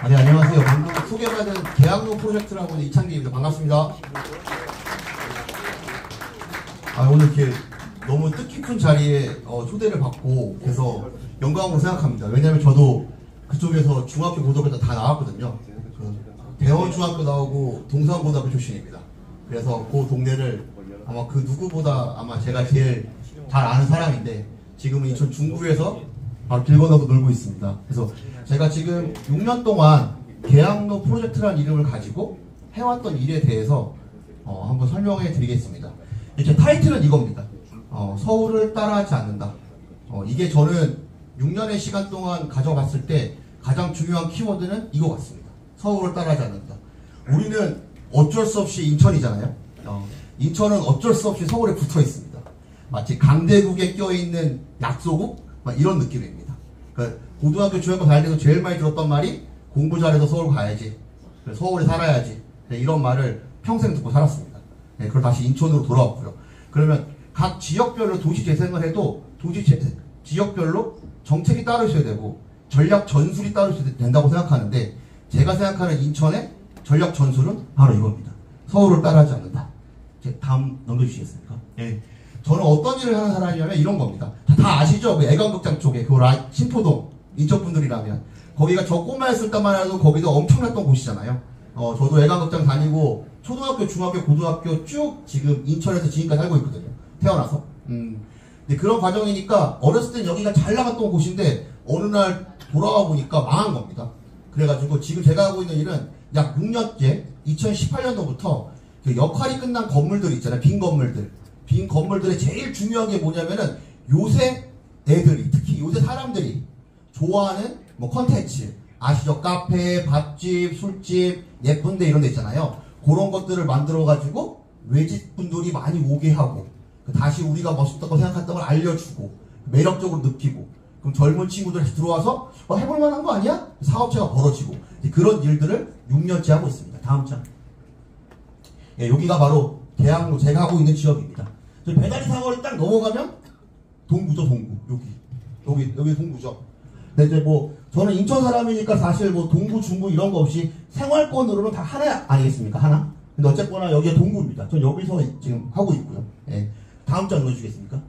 네, 안녕하세요. 방금 소개받은 계양로 프로젝트라고 하는 이창기입니다. 반갑습니다. 오늘 이렇게 너무 뜻깊은 자리에 초대를 받고 그래서 영광으로 생각합니다. 왜냐면 저도 그쪽에서 중학교, 고등학교 다 나왔거든요. 대원중학교 나오고 동산고등학교 출신입니다. 그래서 그 동네를 아마 그 누구보다 아마 제가 제일 잘 아는 사람인데 지금은 인천 중구에서 바로 길 건너서 놀고 있습니다. 그래서 제가 지금 6년 동안 계양로 프로젝트라는 이름을 가지고 해왔던 일에 대해서 한번 설명해 드리겠습니다. 이렇게 타이틀은 이겁니다. 서울을 따라하지 않는다. 이게 저는 6년의 시간 동안 가져봤을 때 가장 중요한 키워드는 이거 같습니다. 서울을 따라하지 않는다. 우리는 어쩔 수 없이 인천이잖아요. 인천은 어쩔 수 없이 서울에 붙어 있습니다. 마치 강대국에 껴있는 약소국? 이런 느낌입니다. 그러니까 고등학교, 중학교 다닐 때도 제일 많이 들었던 말이 공부 잘해서 서울 가야지. 서울에 살아야지. 이런 말을 평생 듣고 살았습니다. 그걸 다시 인천으로 돌아왔고요. 그러면 각 지역별로 도시 재생을 해도 지역별로 정책이 따로 있어야 되고 전략 전술이 따로 있어야 된다고 생각하는데 제가 생각하는 인천의 전략 전술은 바로 이겁니다. 서울을 따라하지 않는다. 다음 넘겨주시겠습니까? 네. 저는 어떤 일을 하는 사람이냐면 이런 겁니다. 다 아시죠? 그 애관극장 쪽에 그 신포동 인천 분들이라면 거기가 저 꼬마였을 때만 해도 거기도 엄청났던 곳이잖아요. 저도 애관극장 다니고 초등학교, 중학교, 고등학교 쭉 지금 인천에서 지금까지 살고 있거든요. 태어나서. 근데 그런 과정이니까 어렸을 땐 여기가 잘 나갔던 곳인데 어느 날 돌아와 보니까 망한 겁니다. 그래가지고 지금 제가 하고 있는 일은 약 6년째 2018년도부터 그 역할이 끝난 건물들 있잖아요. 빈 건물들. 빈 건물들의 제일 중요한 게 뭐냐면은 요새 애들이 특히 요새 사람들이 좋아하는 뭐 컨텐츠 아시죠? 카페, 밥집, 술집, 예쁜데 이런 데 있잖아요. 그런 것들을 만들어 가지고 외집 분들이 많이 오게 하고 다시 우리가 멋있다고 생각했던 걸 알려주고 매력적으로 느끼고 그럼 젊은 친구들이 들어와서 해볼 만한 거 아니야? 사업체가 벌어지고 그런 일들을 6년째 하고 있습니다. 다음 장. 예, 여기가 바로 계양로 제가 하고 있는 지역입니다. 배다리 사거리 딱 넘어가면 동구죠, 동구. 여기 동구죠. 근데 이제 뭐 저는 인천 사람이니까 사실 뭐 동구, 중구 이런 거 없이 생활권으로는 다 하나 아니겠습니까? 하나. 근데 어쨌거나 여기가 동구입니다. 전 여기서 지금 하고 있고요. 예. 다음 장 넣어주시겠습니까?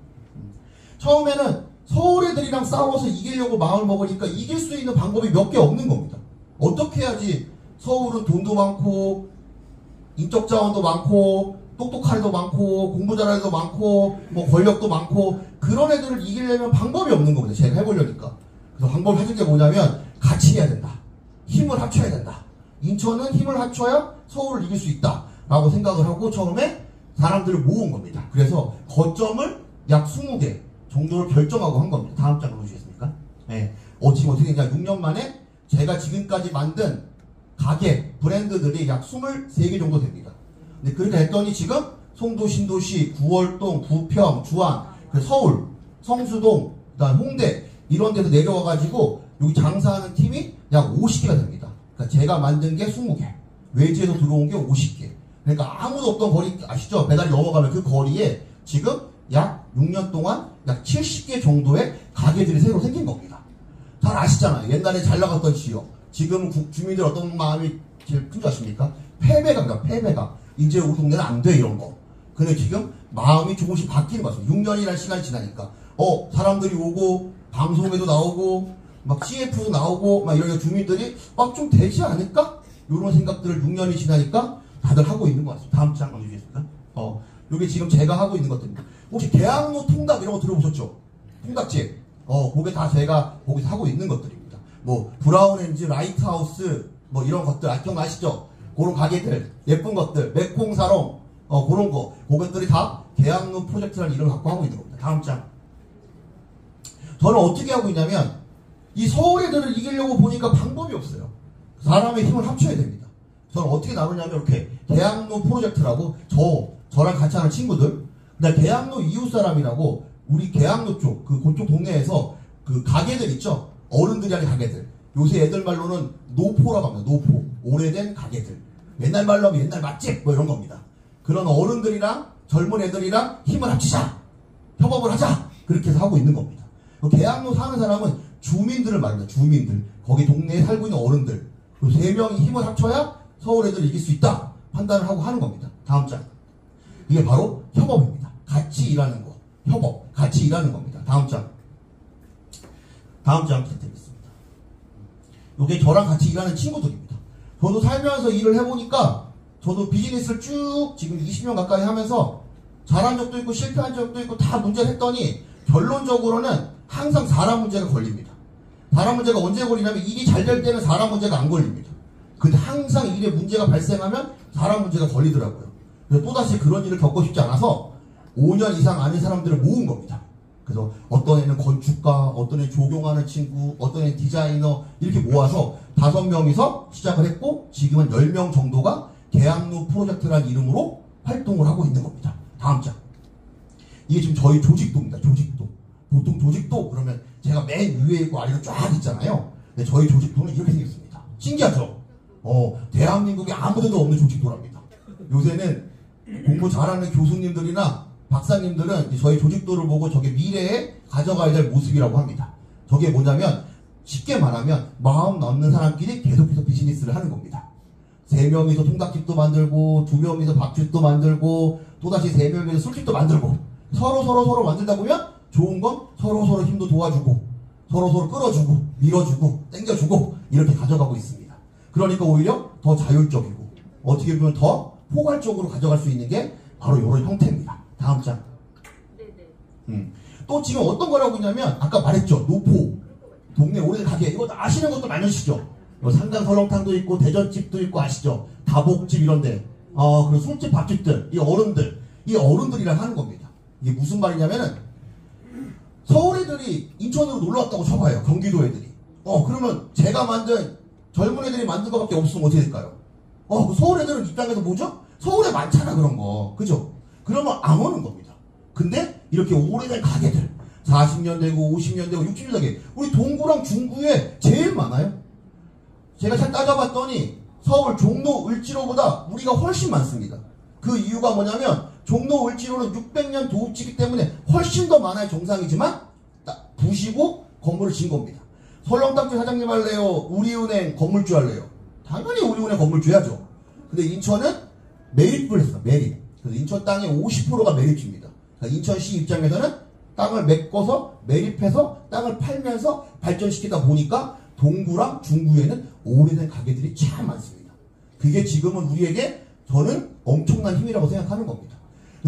처음에는 서울 애들이랑 싸워서 이기려고 마음을 먹으니까 이길 수 있는 방법이 몇 개 없는 겁니다. 어떻게 해야지 서울은 돈도 많고 인적 자원도 많고 똑똑한 애도 많고 공부 잘하는 애도 많고 뭐 권력도 많고 그런 애들을 이기려면 방법이 없는 겁니다. 제가 해보려니까. 그래서 방법을 찾은 게 뭐냐면 같이 해야 된다. 힘을 합쳐야 된다. 인천은 힘을 합쳐야 서울을 이길 수 있다 라고 생각을 하고 처음에 사람들을 모은 겁니다. 그래서 거점을 약 20개 정도를 결정하고 한 겁니다. 다음 장 보여주시겠습니까? 네. 지금 어떻게 되냐 6년 만에 제가 지금까지 만든 가게 브랜드들이 약 23개 정도 됩니다. 근데 그렇게 했더니 지금 송도, 신도시, 구월동, 부평, 주안, 서울, 성수동, 그다음 홍대 이런 데서 내려와가지고 여기 장사하는 팀이 약 50개가 됩니다. 그러니까 제가 만든 게 20개, 외지에서 들어온 게 50개. 그러니까 아무도 없던 거리 아시죠? 배달이 넘어가면 그 거리에 지금 약 6년 동안 약 70개 정도의 가게들이 새로 생긴 겁니다. 잘 아시잖아요. 옛날에 잘 나갔던 지역. 지금 주민들 어떤 마음이 제일 큰 줄 아십니까? 패배가. 이제 우리 동네는 안 돼, 이런 거. 근데 지금 마음이 조금씩 바뀌는 것 같습니다. 6년이라는 시간이 지나니까. 사람들이 오고, 방송에도 나오고, 막 CF도 나오고, 막 이런 주민들이, 좀 되지 않을까? 이런 생각들을 6년이 지나니까 다들 하고 있는 것 같습니다. 다음 장 보여주시겠습니까? 요게 지금 제가 하고 있는 것들입니다. 혹시 계양로 통닭 이런 거 들어보셨죠? 통닭집. 그게 다 제가 거기서 하고 있는 것들입니다. 뭐, 브라운엔즈, 라이트하우스, 뭐 이런 것들, 기억나시죠? 그런 가게들, 예쁜 것들, 맥콩사롱, 그런 거, 그것들이 다 계양로 프로젝트라는 이름을 갖고 하고 있는 겁니다. 다음 장. 저는 어떻게 하고 있냐면, 이 서울 애들을 이기려고 보니까 방법이 없어요. 사람의 힘을 합쳐야 됩니다. 저는 어떻게 나누냐면, 이렇게, 계양로 프로젝트라고, 저랑 같이 하는 친구들, 그다음 계양로 이웃사람이라고, 우리 계양로 쪽, 그쪽 동네에서, 그 가게들 있죠? 어른들이 하는 가게들. 요새 애들 말로는 노포라고 합니다. 노포. 오래된 가게들. 옛날 말로 하면 옛날 맛집 뭐 이런 겁니다. 그런 어른들이랑 젊은 애들이랑 힘을 합치자. 협업을 하자. 그렇게 해서 하고 있는 겁니다. 계양로 사는 사람은 주민들을 말합니다. 주민들. 거기 동네에 살고 있는 어른들. 그 3명이 힘을 합쳐야 서울 애들을 이길 수 있다 판단을 하고 하는 겁니다. 다음 장. 이게 바로 협업입니다. 같이 일하는 거. 협업. 같이 일하는 겁니다. 다음 장. 다음 장 부탁드리겠습니다. 이게 저랑 같이 일하는 친구들입니다. 저도 살면서 일을 해보니까 저도 비즈니스를 쭉 지금 20년 가까이 하면서 잘한 적도 있고 실패한 적도 있고 다 문제를 했더니 결론적으로는 항상 사람 문제가 걸립니다. 사람 문제가 언제 걸리냐면 일이 잘 될 때는 사람 문제가 안 걸립니다. 근데 항상 일에 문제가 발생하면 사람 문제가 걸리더라고요. 그래서 또다시 그런 일을 겪고 싶지 않아서 5년 이상 아는 사람들을 모은 겁니다. 그래서 어떤 애는 건축가, 어떤 애는 조경하는 친구, 어떤 애는 디자이너 이렇게 모아서 5명이서 시작을 했고 지금은 10명 정도가 계양루 프로젝트라는 이름으로 활동을 하고 있는 겁니다. 다음 장. 이게 지금 저희 조직도입니다. 조직도. 보통 조직도 그러면 제가 맨 위에 있고 아래로 쫙 있잖아요. 근데 저희 조직도는 이렇게 생겼습니다. 신기하죠? 대한민국에 아무데도 없는 조직도랍니다. 요새는 공부 잘하는 교수님들이나 박사님들은 저희 조직도를 보고 저게 미래에 가져가야 될 모습이라고 합니다. 저게 뭐냐면 쉽게 말하면 마음 남는 사람끼리 계속해서 비즈니스를 하는 겁니다. 3명이서 통닭집도 만들고 2명이서 밥집도 만들고 또다시 3명이서 술집도 만들고 서로 만들다 보면 좋은 건 서로 힘도 도와주고 서로 끌어주고 밀어주고 땡겨주고 이렇게 가져가고 있습니다. 그러니까 오히려 더 자율적이고 어떻게 보면 더 포괄적으로 가져갈 수 있는 게 바로 이런 형태입니다. 다음 장. 또 지금 어떤 거라고 있냐면 아까 말했죠. 노포. 동네 오래된 가게. 이거 아시는 것도 많으시죠? 상당 설렁탕도 있고 대전집도 있고 아시죠? 다복집 이런데. 그리고 술집 밥집들. 이 어른들이랑 하는 겁니다. 이게 무슨 말이냐면은 서울 애들이 인천으로 놀러 왔다고 쳐봐요. 경기도 애들이. 그러면 제가 만든 젊은 애들이 만든 것밖에 없으면 어떻게 될까요? 그 서울 애들은 입장에서 뭐죠? 서울에 많잖아 그런 거. 그죠? 그러면 안 오는 겁니다. 근데 이렇게 오래된 가게들 40년 되고 50년 되고 60년 되고 우리 동구랑 중구에 제일 많아요. 제가 잘 따져봤더니 서울 종로 을지로보다 우리가 훨씬 많습니다. 그 이유가 뭐냐면 종로 을지로는 600년 도읍지기 때문에 훨씬 더 많아야 정상이지만 부시고 건물을 지은 겁니다. 설렁탕집 사장님 할래요? 우리은행 건물주 할래요? 당연히 우리은행 건물주야죠. 근데 인천은 매립을 했어. 매립. 그래서 인천 땅의 50%가 매립지입니다. 그러니까 인천시 입장에서는 땅을 메꿔서 매립해서 땅을 팔면서 발전시키다 보니까 동구랑 중구에는 오래된 가게들이 참 많습니다. 그게 지금은 우리에게 저는 엄청난 힘이라고 생각하는 겁니다.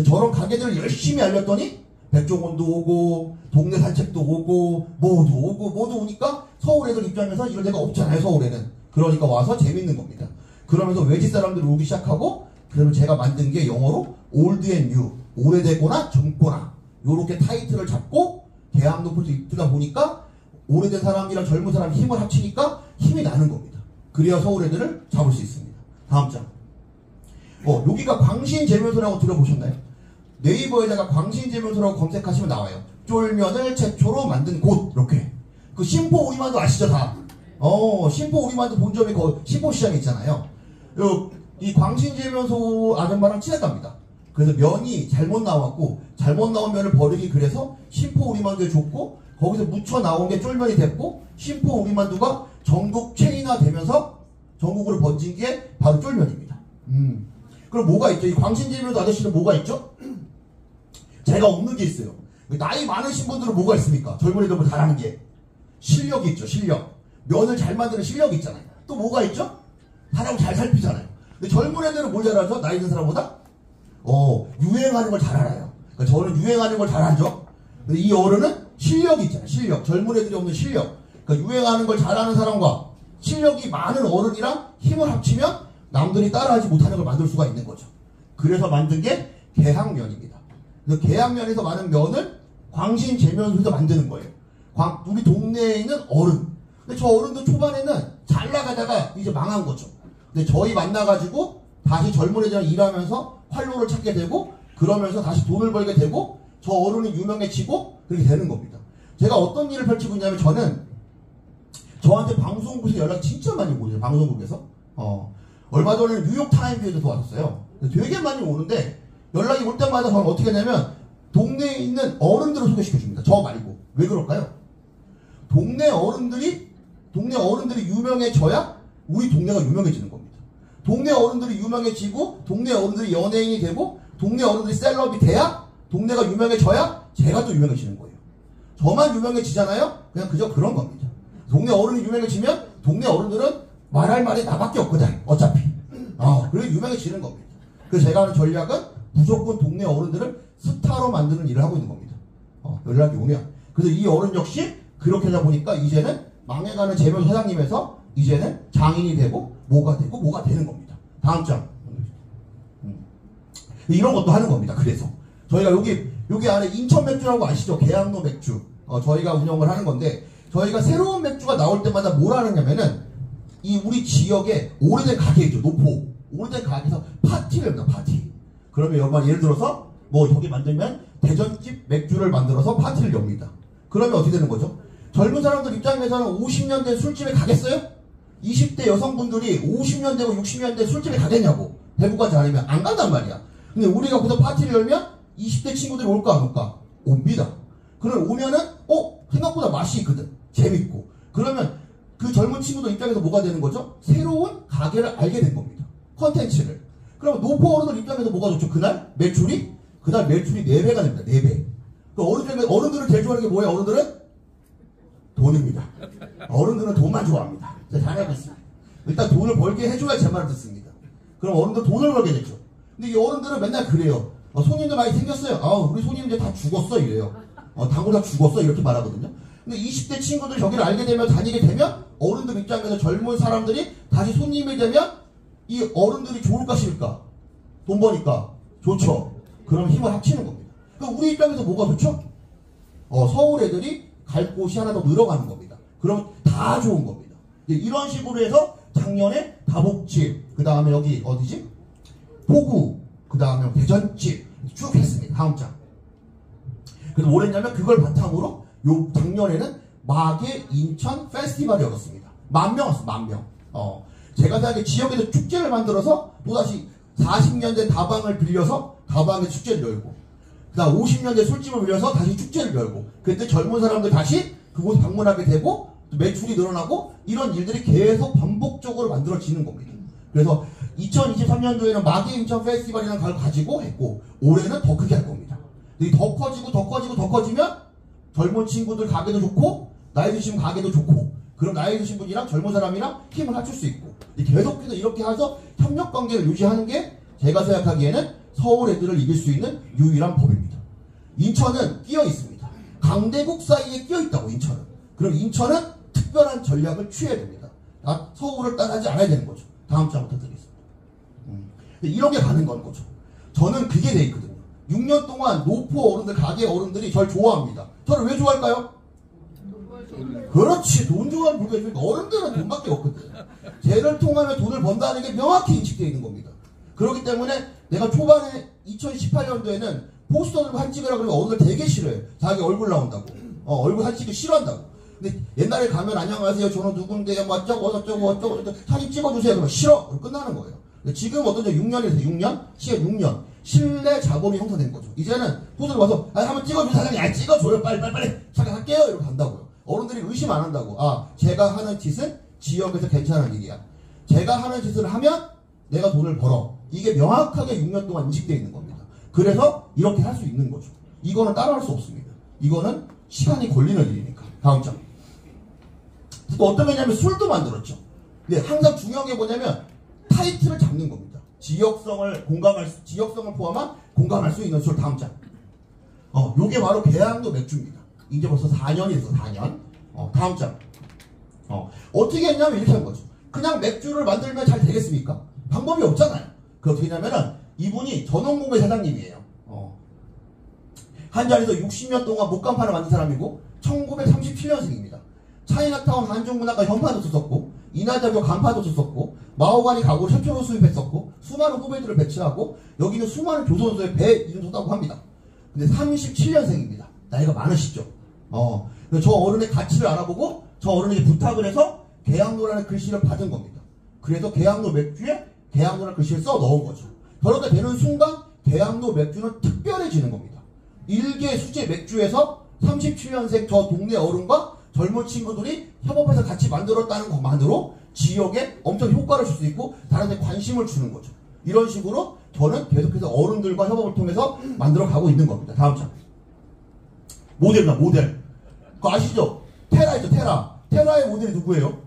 저런 가게들을 열심히 알렸더니 백종원도 오고 동네 산책도 오고 모두 오니까 서울 애들 입장에서 이런 데가 없잖아요. 서울에는. 그러니까 와서 재밌는 겁니다. 그러면서 외지 사람들이 오기 시작하고 그러면 제가 만든 게 영어로 old and new, 오래되거나 젊거나 요렇게 타이틀을 잡고 계양로 프로젝트 입주다 보니까 오래된 사람이랑 젊은 사람이 힘을 합치니까 힘이 나는 겁니다. 그래야 서울 애들을 잡을 수 있습니다. 다음 장. 여기가 광신재면소라고 들어보셨나요? 네이버에다가 광신재면소라고 검색하시면 나와요. 쫄면을 최초로 만든 곳 이렇게. 그 신포 우리만두 아시죠 다? 신포 우리만두 본점이 신포시장에 있잖아요. 이 광신재면소 아줌마랑 친했답니다. 그래서 면이 잘못 나왔고 잘못 나온 면을 버리기 그래서 신포 우리만두에 줬고 거기서 묻혀 나온 게 쫄면이 됐고 신포 우리만두가 전국 체인화 되면서 전국으로 번진 게 바로 쫄면입니다. 그럼 뭐가 있죠? 이 광신재면소 아저씨는 뭐가 있죠? 제가 없는 게 있어요. 나이 많으신 분들은 뭐가 있습니까? 젊은 애들보다 잘하는 게 실력이 있죠. 실력. 면을 잘 만드는 실력이 있잖아요. 또 뭐가 있죠? 사람 잘 살피잖아요. 근데 젊은 애들은 뭘 잘하죠? 나이 든 사람보다? 유행하는 걸 잘 알아요. 그러니까 저는 유행하는 걸 잘 알죠. 근데 이 어른은 실력이 있잖아요. 실력. 젊은 애들이 없는 실력. 그러니까 유행하는 걸 잘하는 사람과 실력이 많은 어른이랑 힘을 합치면 남들이 따라하지 못하는 걸 만들 수가 있는 거죠. 그래서 만든 게 계양면입니다. 그래서 계양면에서 많은 면을 광신재면소에서 만드는 거예요. 우리 동네에 있는 어른. 근데 저 어른도 초반에는 잘 나가다가 이제 망한 거죠. 근데 저희 만나가지고 다시 젊은 애들이랑 일하면서 활로를 찾게 되고 그러면서 다시 돈을 벌게 되고 저 어른이 유명해지고 그렇게 되는 겁니다. 제가 어떤 일을 펼치고 있냐면 저는 저한테 방송국에서 연락이 진짜 많이 오죠. 방송국에서. 얼마 전에는 뉴욕타임즈에서 왔었어요. 되게 많이 오는데 연락이 올 때마다 저는 어떻게 하냐면 동네에 있는 어른들을 소개시켜줍니다. 저 말고. 왜 그럴까요? 동네 어른들이 유명해져야 우리 동네가 유명해지는 겁니다. 동네 어른들이 유명해지고 동네 어른들이 연예인이 되고 동네 어른들이 셀럽이 돼야 동네가 유명해져야 제가 또 유명해지는 거예요. 저만 유명해지잖아요? 그냥 그저 그런 겁니다. 동네 어른이 유명해지면 동네 어른들은 말할 말이 나밖에 없거든 어차피. 그래서 유명해지는 겁니다. 그래서 제가 하는 전략은 무조건 동네 어른들을 스타로 만드는 일을 하고 있는 겁니다. 연락이 오면. 그래서 이 어른 역시 그렇게 하다 보니까 이제는 망해가는 재벌 사장님에서 이제는 장인이 되고 뭐가 되는 겁니다. 다음 장. 이런 것도 하는 겁니다. 그래서 저희가 여기 안에 인천 맥주라고 아시죠? 계양로 맥주. 저희가 운영을 하는 건데 저희가 새로운 맥주가 나올 때마다 뭘 하느냐면은 이 우리 지역에 오래된 가게 있죠. 노포. 오래된 가게에서 파티를 합니다. 파티. 그러면 여러분 예를 들어서 뭐 여기 만들면 대전집 맥주를 만들어서 파티를 엽니다. 그러면 어떻게 되는 거죠? 젊은 사람들 입장에서는 50년 된 술집에 가겠어요? 20대 여성분들이 50년 되고 60년 된 술집에 가겠냐고. 대구까지 아니면 안 간단 말이야. 근데 우리가 거기서 파티를 열면 20대 친구들이 올까 안 올까? 옵니다. 그럼 오면은 생각보다 맛이 있거든. 재밌고. 그러면 그 젊은 친구들 입장에서 뭐가 되는 거죠? 새로운 가게를 알게 된 겁니다. 컨텐츠를. 그럼 노포 어른들 입장에서 뭐가 좋죠? 그날 매출이 4배가 됩니다. 4배. 그 어른들을 제일 좋아하는 게 뭐예요? 어른들은? 돈입니다. 어른들은 돈만 좋아합니다. 자, 잘 알겠습니다. 일단 돈을 벌게 해줘야 제 말을 듣습니다. 그럼 어른들 돈을 벌게 되죠. 근데 이 어른들은 맨날 그래요. 손님들 많이 생겼어요. 우리 손님 이제 다 죽었어 이래요. 당구 다 죽었어 이렇게 말하거든요. 근데 20대 친구들이 저기를 알게 되면 다니게 되면 어른들 입장에서 젊은 사람들이 다시 손님이 되면 이 어른들이 좋을까 싫을까? 돈 버니까 좋죠. 그럼 힘을 합치는 겁니다. 그럼 우리 입장에서 뭐가 좋죠? 서울 애들이 갈 곳이 하나 더 늘어가는 겁니다. 그럼 다 좋은 겁니다. 이런 식으로 해서 작년에 다복집, 그 다음에 여기 어디지? 포구, 그 다음에 대전집 쭉 했습니다. 다음 장. 그래서 뭘 했냐면 그걸 바탕으로 작년에는 마계 인천 페스티벌이 열었습니다. 10,000명 왔어, 10,000명. 제가 생각에 지역에서 축제를 만들어서 또다시 40년 된 다방을 빌려서 다방에 축제를 열고 그다음 50년 된 술집을 빌려서 다시 축제를 열고 그때 젊은 사람들 다시 그곳 방문하게 되고 매출이 늘어나고 이런 일들이 계속 반복적으로 만들어지는 겁니다. 그래서 2023년도에는 마계 인천 페스티벌이라는 걸 가지고 했고 올해는 더 크게 할 겁니다. 더 커지면 젊은 친구들 가게도 좋고 나이 드신 가게도 좋고 그럼 나이 드신 분이랑 젊은 사람이랑 힘을 합칠 수 있고 계속해서 이렇게 해서 협력관계를 유지하는 게 제가 생각하기에는 서울 애들을 이길 수 있는 유일한 법입니다. 인천은 끼어 있습니다. 강대국 사이에 끼어 있다고 인천은. 그럼 인천은 특별한 전략을 취해야 됩니다. 서울을 따라하지 않아야 되는 거죠. 다음 장부터 드리겠습니다. 이런 게 가는 건 거죠. 저는 그게 돼 있거든요. 6년 동안 노포 어른들, 가게 어른들이 저를 좋아합니다. 저를 왜 좋아할까요? 그렇지. 돈 좋아하는 불교니까 어른들은 돈밖에 없거든. 쟤를 통하면 돈을 번다는 게 명확히 인식되어 있는 겁니다. 그렇기 때문에 내가 초반에 2018년도에는 포스터 들고 사진 찍으라 그러면 어른들 되게 싫어해요. 자기 얼굴 나온다고. 얼굴 사진 찍기 싫어한다고. 근데 옛날에 가면 안녕하세요. 저는 누군데 뭐 어쩌고 사진 찍어주세요. 그러면 싫어. 그럼 끝나는 거예요. 근데 지금 어떠죠? 6년에서 6년? 시간 6년. 신뢰 자본이 형성된 거죠. 이제는 포스를 와서 한번 찍어주세요. 사장님 찍어줘요. 빨리 잠깐 할게요. 이러고 간다고요. 어른들이 의심 안 한다고. 제가 하는 짓은 지역에서 괜찮은 일이야. 제가 하는 짓을 하면 내가 돈을 벌어. 이게 명확하게 6년 동안 인식되어 있는 겁니다. 그래서 이렇게 할 수 있는 거죠. 이거는 따라할 수 없습니다. 이거는 시간이 걸리는 일이니까. 다음 장. 또 어떤 거냐면 술도 만들었죠. 근데 항상 중요한 게 뭐냐면 타이틀을 잡는 겁니다. 지역성을 포함한 공감할 수 있는 술. 다음 장. 요게 바로 계양도 맥주입니다. 이제 벌써 4년이 됐어. 4년. 다음 장. 어떻게 했냐면 이렇게 한 거죠. 그냥 맥주를 만들면 잘 되겠습니까? 방법이 없잖아요. 그 어떻게 했냐면은 이분이 전원공배 사장님이에요. 한 자리에서 60년 동안 목간판을 만든 사람이고 1937년생입니다. 차이나타운 한중문학과 현판도 썼었고 이날자교 간판도 썼었고 마호가니 가구 최초로 수입했었고 수많은 후배들을 배치하고 여기는 수많은 교선소에 배 이름 썼다고 합니다. 근데 37년생입니다. 나이가 많으시죠. 저 어른의 가치를 알아보고 저 어른에게 부탁을 해서 계양로라는 글씨를 받은 겁니다. 그래서 계양로 맥주에 계양로라는 글씨를 써 넣은 거죠. 그렇게 되는 순간 계양로 맥주는 특별해지는 겁니다. 일개 수제 맥주에서 37년생 저 동네 어른과 젊은 친구들이 협업해서 같이 만들었다는 것만으로 지역에 엄청 효과를 줄 수 있고 다른 데 관심을 주는 거죠. 이런 식으로 저는 계속해서 어른들과 협업을 통해서 만들어 가고 있는 겁니다. 다음 장. 모델이다, 모델. 그거 아시죠? 테라 있죠, 테라. 테라의 모델이 누구예요?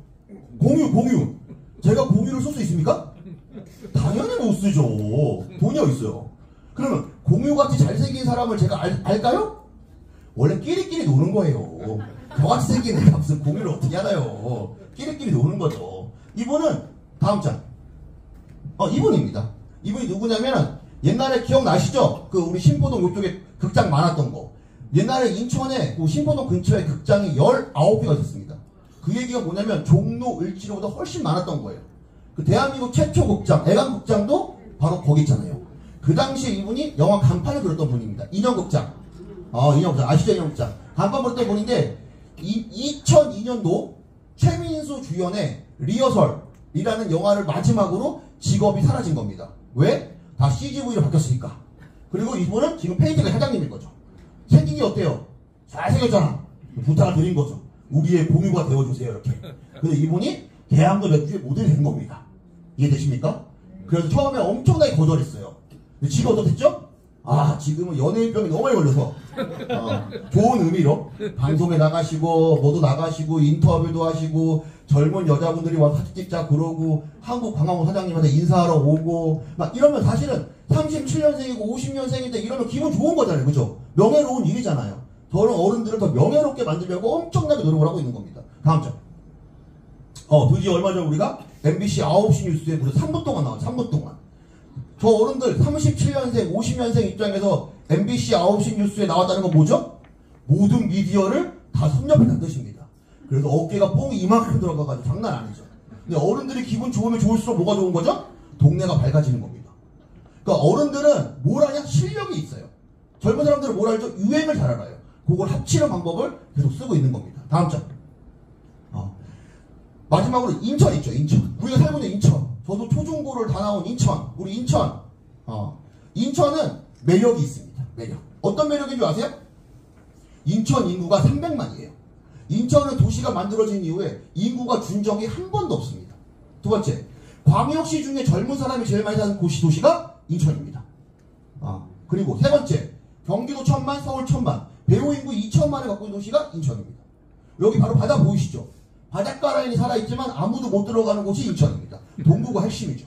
공유. 제가 공유를 쓸 수 있습니까? 당연히 못 쓰죠. 돈이 어딨어요. 그러면 공유같이 잘생긴 사람을 제가 알까요? 원래 끼리끼리 노는 거예요. 저같이 생긴 애가 무슨 공유를 어떻게 하나요? 끼리끼리 노는 거죠. 이분은 다음 장. 이분입니다. 이분이 누구냐면 옛날에 기억나시죠? 그 우리 신포동 요쪽에 극장 많았던 거. 옛날에 인천에 그 신포동 근처에 극장이 19개가 있었습니다. 그 얘기가 뭐냐면 종로, 을지로보다 훨씬 많았던 거예요. 그 대한민국 최초 극장, 애간극장도 바로 거기 있잖아요. 그 당시에 이분이 영화 간판을 그렸던 분입니다. 인형극장. 인형극장. 아시죠? 인형극장. 간판 그렸던 분인데 2002년도 최민수 주연의 리허설이라는 영화를 마지막으로 직업이 사라진 겁니다. 왜? 다 CGV로 바뀌었으니까. 그리고 이분은 지금 페이지가 사장님인 거죠. 생긴 게 어때요? 잘생겼잖아. 부탁을 드린 거죠. 우리의 공유가 되어주세요. 이렇게. 근데 이분이 대학도 맥주의 모델이 된 겁니다. 이해되십니까? 그래서 처음에 엄청나게 거절했어요. 근데 지금 어떻겠죠? 지금은 연예인병이 너무 많이 걸려서 좋은 의미로 방송에 나가시고 뭐도 나가시고 인터뷰도 하시고 젊은 여자분들이 와서 사진 찍자 그러고 한국관광부 사장님한테 인사하러 오고 막 이러면 사실은 37년생이고 50년생인데 이러면 기분 좋은 거잖아요. 그죠? 명예로운 일이잖아요. 저런 어른들을 더 명예롭게 만들려고 엄청나게 노력을 하고 있는 겁니다. 다음 장. 드디어 얼마 전 우리가 MBC 9시 뉴스에 무려 3분 동안 나왔죠. 3분 동안. 저 어른들 37년생, 50년생 입장에서 MBC 9시 뉴스에 나왔다는 건 뭐죠? 모든 미디어를 다 섭렵했다는 뜻입니다. 그래서 어깨가 뽕이 이만큼 들어가가지고 장난 아니죠. 근데 어른들이 기분 좋으면 좋을수록 뭐가 좋은 거죠? 동네가 밝아지는 겁니다. 그러니까 어른들은 뭘 하냐? 실력이 있어요. 젊은 사람들은 뭘 알죠? 유행을 잘 알아요. 그걸 합치는 방법을 계속 쓰고 있는 겁니다. 다음 장. 마지막으로 인천 있죠, 인천. 우리가 살고 있는 인천. 저도 초중고를 다 나온 인천. 우리 인천. 인천은 매력이 있습니다. 매력. 어떤 매력인 줄 아세요? 인천 인구가 300만이에요. 인천은 도시가 만들어진 이후에 인구가 준 적이 한 번도 없습니다. 두 번째, 광역시 중에 젊은 사람이 제일 많이 사는 도시가 인천입니다. 그리고 세 번째, 경기도 1000만, 서울 1000만, 배우 인구 2000만을 갖고 있는 도시가 인천입니다. 여기 바로 바다 보이시죠? 바닷가 라인이 살아있지만 아무도 못 들어가는 곳이 인천입니다. 동부가 핵심이죠.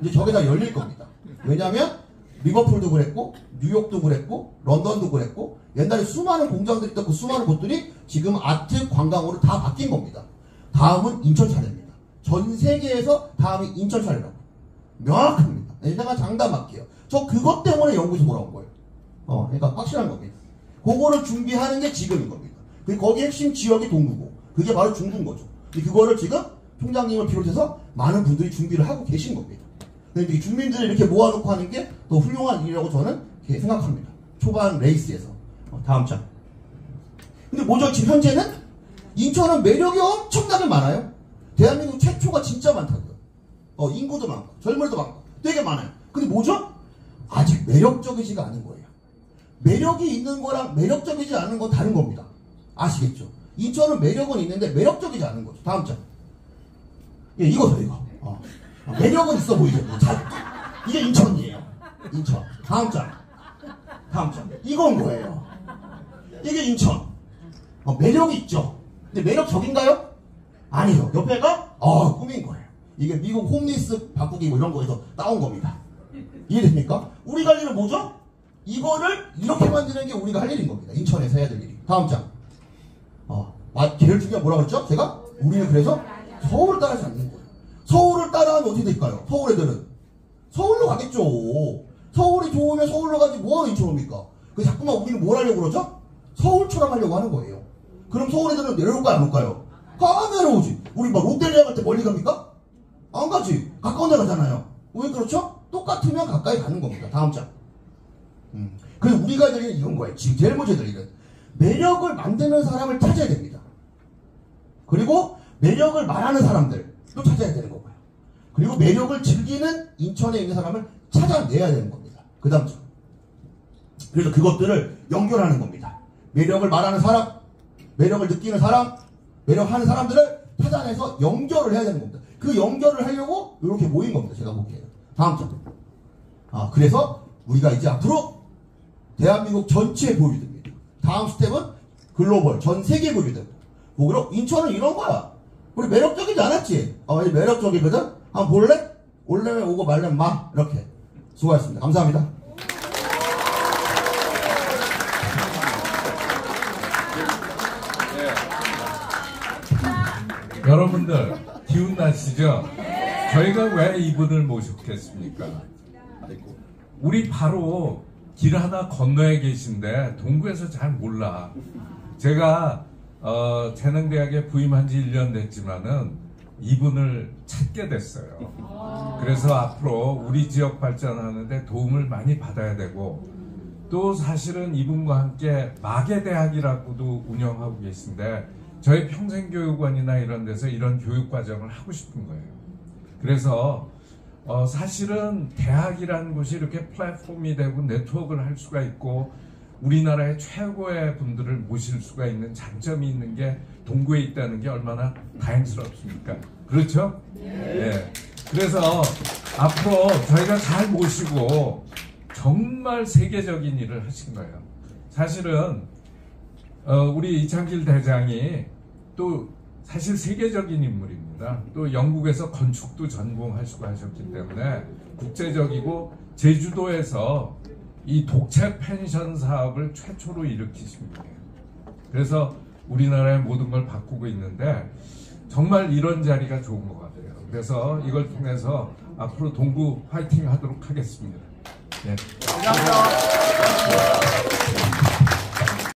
이제 저게 다 열릴 겁니다. 왜냐하면 리버풀도 그랬고 뉴욕도 그랬고 런던도 그랬고 옛날에 수많은 공장들이 있던 그 수많은 곳들이 지금 아트 관광으로 다 바뀐 겁니다. 다음은 인천 차례입니다. 전 세계에서 다음이 인천 차례라고. 명확합니다. 내가 장담할게요. 저 그것 때문에 영국에서 돌아온 거예요. 그러니까 확실한 겁니다. 그거를 준비하는 게 지금인 겁니다. 거기 핵심 지역이 동부고 그게 바로 중부인 거죠. 그거를 지금 총장님을 비롯해서 많은 분들이 준비를 하고 계신 겁니다. 근데 주민들을 이렇게 모아놓고 하는 게 더 훌륭한 일이라고 저는 생각합니다. 초반 레이스에서. 다음 장. 근데 뭐죠? 지금 현재는 인천은 매력이 엄청나게 많아요. 대한민국 최초가 진짜 많다고요. 인구도 많고 젊은이도 많고 되게 많아요. 근데 뭐죠? 아직 매력적이지가 않은 거예요. 매력이 있는 거랑 매력적이지 않은 건 다른 겁니다. 아시겠죠? 인천은 매력은 있는데 매력적이지 않은 거죠. 다음 장. 이거죠, 이거. 매력은 있어 보이죠? 이게 인천이에요. 인천. 다음 장. 다음 장. 이건 뭐예요? 이게 인천. 매력이 있죠. 근데 매력적인가요? 아니요. 옆에가 꿈인 거예요. 이게 미국 홈리스 바꾸기 뭐 이런 거에서 따온 겁니다. 이해됩니까? 우리가 할 일은 뭐죠? 이거를 이렇게 만드는 게 우리가 할 일인 겁니다. 인천에서 해야 될 일이. 다음 장. 제일 중요한 뭐라 그랬죠? 제가? 우리는 그래서 서울을 따라하지 않는 거예요. 서울을 따라하면 어떻게 될까요? 서울 애들은 서울로 가겠죠. 서울이 좋으면 서울로 가지 뭐하러 인천 옵니까? 자꾸만 우리는 뭘 하려고 그러죠? 서울처럼 하려고 하는 거예요. 그럼 서울 애들은 내려올까요? 안 올까요? 내려오지. 우리 막 롯데리아 갈 때 멀리 갑니까? 안 가지. 가까운 데 가잖아요. 왜 그렇죠? 똑같으면 가까이 가는 겁니다. 다음 장. 그래서 우리가 될 일은 이런 거예요. 지금 제일 먼저 될 일은 매력을 만드는 사람을 찾아야 됩니다. 그리고 매력을 말하는 사람들도 찾아야 되는 거고요. 그리고 매력을 즐기는 인천에 있는 사람을 찾아내야 되는 겁니다. 그 다음 장. 그래서 그것들을 연결하는 겁니다. 매력을 말하는 사람, 매력을 느끼는 사람, 매력하는 사람들을 찾아내서 연결을 해야 되는 겁니다. 그 연결을 하려고 이렇게 모인 겁니다. 제가 보기에는. 다음 장. 그래서 우리가 이제 앞으로 대한민국 전체에 보여줘야 됩니다. 다음 스텝은 글로벌, 전 세계에 보여줘야 됩니다. 뭐 인천은 이런 거야. 우리 매력적이지 않았지? 완전 매력적이거든? 한번 볼래? 올려면 오고 말려면 막 이렇게. 수고하셨습니다. 감사합니다. 여러분들 기운나시죠? 저희가 왜 이분을 모셨겠습니까? 우리 바로 길 하나 건너에 계신데 동구에서 잘 몰라. 제가 재능대학에 부임한 지 1년 됐지만은 이분을 찾게 됐어요. 그래서 앞으로 우리 지역 발전하는데 도움을 많이 받아야 되고, 또 사실은 이분과 함께 마계대학이라고도 운영하고 계신데 저희 평생교육원이나 이런 데서 이런 교육과정을 하고 싶은 거예요. 그래서 사실은 대학이라는 곳이 이렇게 플랫폼이 되고 네트워크를 할 수가 있고 우리나라의 최고의 분들을 모실 수가 있는 장점이 있는 게 동구에 있다는 게 얼마나 다행스럽습니까? 그렇죠? 네. 그래서 앞으로 저희가 잘 모시고 정말 세계적인 일을 하신 거예요. 사실은 우리 이창길 대장이 또 사실 세계적인 인물입니다. 또 영국에서 건축도 전공하시고 하셨기 때문에 국제적이고 제주도에서 이 독채 펜션 사업을 최초로 일으키신 분이에요. 그래서 우리나라의 모든 걸 바꾸고 있는데 정말 이런 자리가 좋은 것 같아요. 그래서 이걸 통해서 앞으로 동구 화이팅 하도록 하겠습니다. 네. 감사합니다.